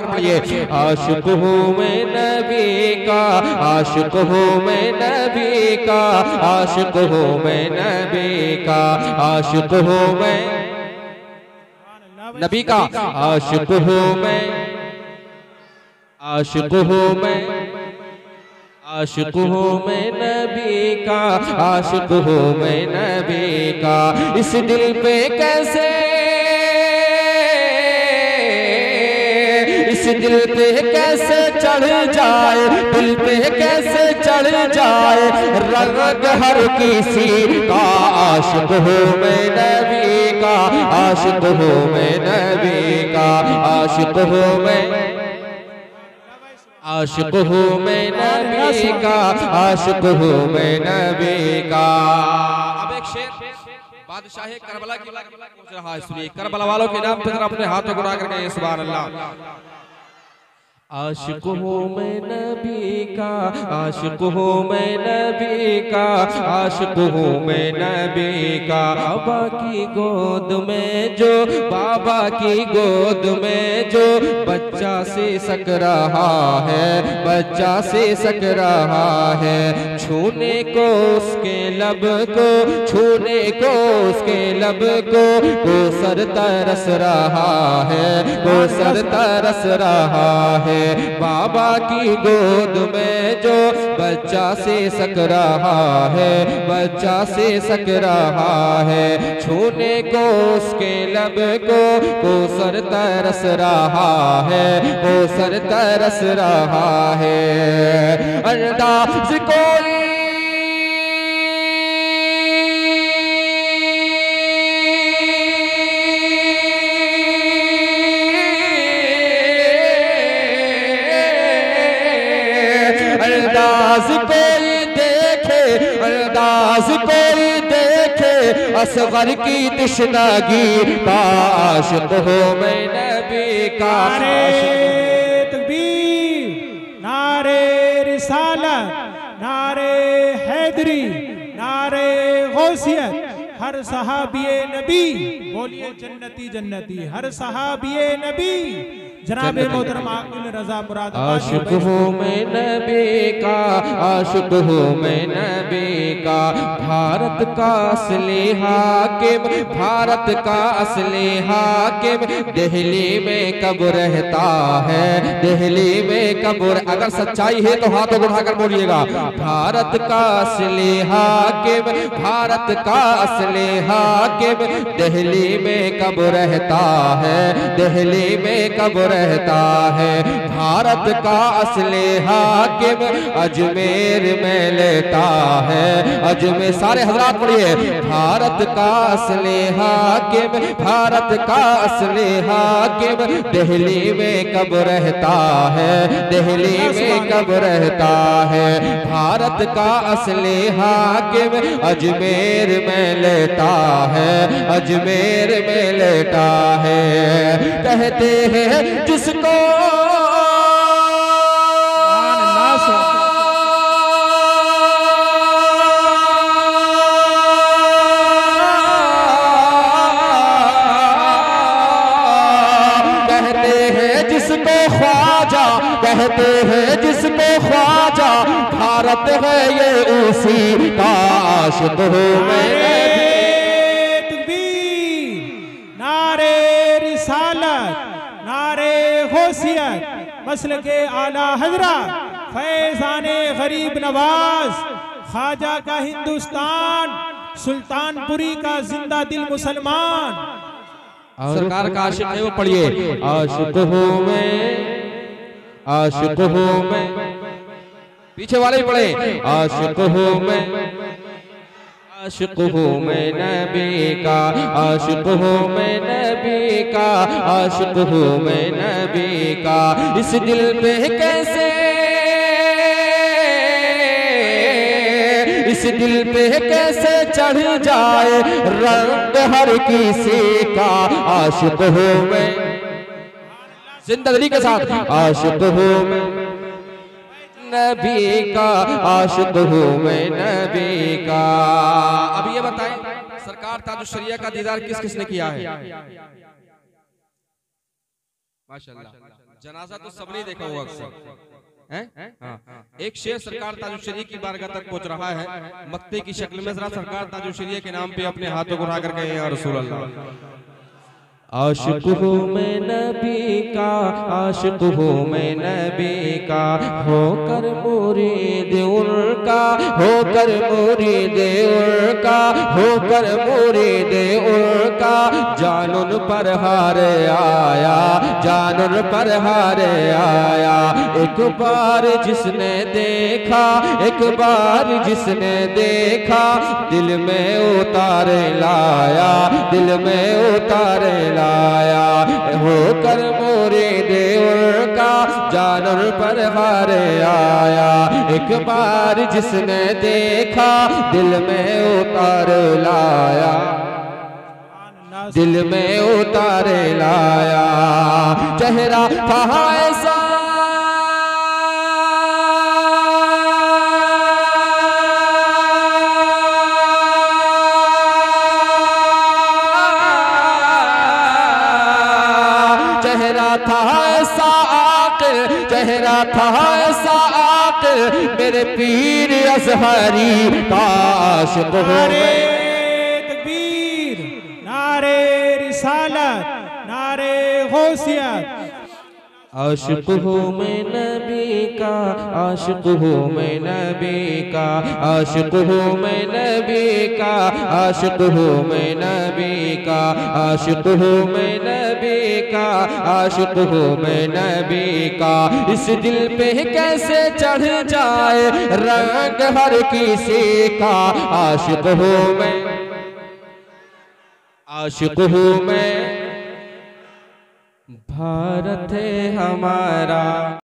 कर पढ़िए। आशिक हूँ मैं नबी का, आशिक हूँ मैं नबी का, आशिक हूँ मैं नबी का, आशिक हूँ मैं नबी का, आशिक हूँ मैं, आशिक हूँ मैं, आशिक हूँ मैं नबी का, आशिक हूँ मैं नबी का। इस दिल पे कैसे, इस दिल पे कैसे चढ़ जाए, दिल पे कैसे चढ़ जाए रंग हर किसी का। आशिक हूँ मैं नबी का, आशिक हूँ मैं नबी का, आशिक हूँ मैं, आशिक हूँ मैं नबी का, आशिक हूँ मैं नबी का। अब एक शेर बादशाह करबला की पहुंच रहा है, सुनिए। करबला वालों के नाम पर अपने हाथों को उठा कर कहिए सुभान अल्लाह। आशिक हूँ मैं नबी का, आशिक हूँ मैं नबी का, आशिक हूँ मैं नबी का। बाबा की गोद में जो, बाबा की गोद में जो बच्चा से सक रहा है, बच्चा से सक रहा है। छूने को उसके लब को, छूने को उसके लब को सर तरस रहा है, को सर तरस रहा है। बाबा की गोद में जो बच्चा से सक रहा है, बच्चा से सक रहा है। छूने को उसके लब को सर तरस रहा है, को सर तरस रहा है। अंदाज कोई अंदाज कोई देखे, अंदाज कोई देखे असगर की तशनागी का। आशिक हो मैं नबी का। नारे तकबीर, नारे रिसालत, नारे हैदरी, नारे गौसियत। हर सहाबिये नबी बोलिए जन्नती जन्नती, हर सहाबिये नबी जनाब मोहतरम आकिल रजा मुराद। आशिक हूँ मैं नबी का, आशिक हूँ मैं नबी का। भारत का असली हाकिम, भारत का असली हाकिम दिल्ली में कब रहता है, दिल्ली में कब। अगर सच्चाई है तो हाथों को उठाकर बोलिएगा। भारत का असली हाकिम, भारत का असली हाकिम दिल्ली में कब रहता है, दिल्ली में कब रहता है। भारत का असली हाकिम अजमेर में लेता है, अजमेर। सारे हजरात पढ़िए। भारत का असली हाकिम, भारत का असली हाकिम दिल्ली में कब रहता है, दिल्ली में कब रहता है। भारत का असली हाकिम अजमेर में लेता है, अजमेर में लेता है। कहते हैं जिसको ख्वाजा, कहते हैं जिसको ख्वाजा, भारत है ये उसी का। आशिक हूँ मैं तकबीर, नारे रिसालत, नारे गौसियत, मसल के आला हजरत फैज़ाने गरीब नवाज, ख्वाजा का हिंदुस्तान, सुल्तानपुरी का जिंदा दिल मुसलमान। सरकार का आशिक है वो पढ़िए। आशिक हूँ मैं, आशिक हूँ मैं। पीछे वाले ही पढ़े। आशिक हूँ मैं, आशिक हूँ मैं नबी का, आशिक हूँ मैं नबी का, आशिक हूँ मैं नबी का। इस दिल पे कैसे, इस दिल पे कैसे चढ़ जाए रंग हर किसी का। आशिक हूँ मैं, जिंदगी के साथ। आशिक हूँ मैं नबी का, आशिक हूँ मैं नबी का। अब ये बताएं सरकार ताजुश शरिया का दीदार किस किस ने किया है? माशाअल्लाह। जनाजा तो सबने देखा होगा अक्सर, हैं? हाँ। एक शेर सरकार ताजुश्शरी की बारगाह तक पहुंच रहा है मक्ते की शक्ल में। जरा सरकार ताजुश्शरी के नाम पे अपने हाथों को उठा करके या रसूल अल्लाह। आशिक हूँ मैं नबी का, आशिक हूँ मैं नबी का, होकर मुरीद उनका, होकर मुरीद उनका, होकर मुरीद उनका, जानून पर हार आया, जानून पर हार आया। एक बार जिसने देखा, एक बार जिसने देखा, दिल में उतार लाया, दिल में उतार लाया। होकर मुरीद उनका, जानून पर हार आया। एक बार जिसने देखा, दिल में उतार लाया, दिल में उतार लाया। चेहरा था ऐसा चेहरा था ऐसा आक़िल, मेरे पीर अज़हरी आशिक हूँ मैं। तकबीर, नारे रिसालत, नारे गौसियत। आशिक हूँ मैं नबी का, आशिक हूँ मैं नबी का, आशिक हूँ मैं नबी का, आशिक हूँ मैं नबी का, आशिक हूँ मैं नबी का, आशिक हूँ मैं नबी का। इस दिल पे कैसे चढ़ जाए रंग हर किसी का। आशिक हूँ मैं, आशिक हूँ मैं, भारत है हमारा।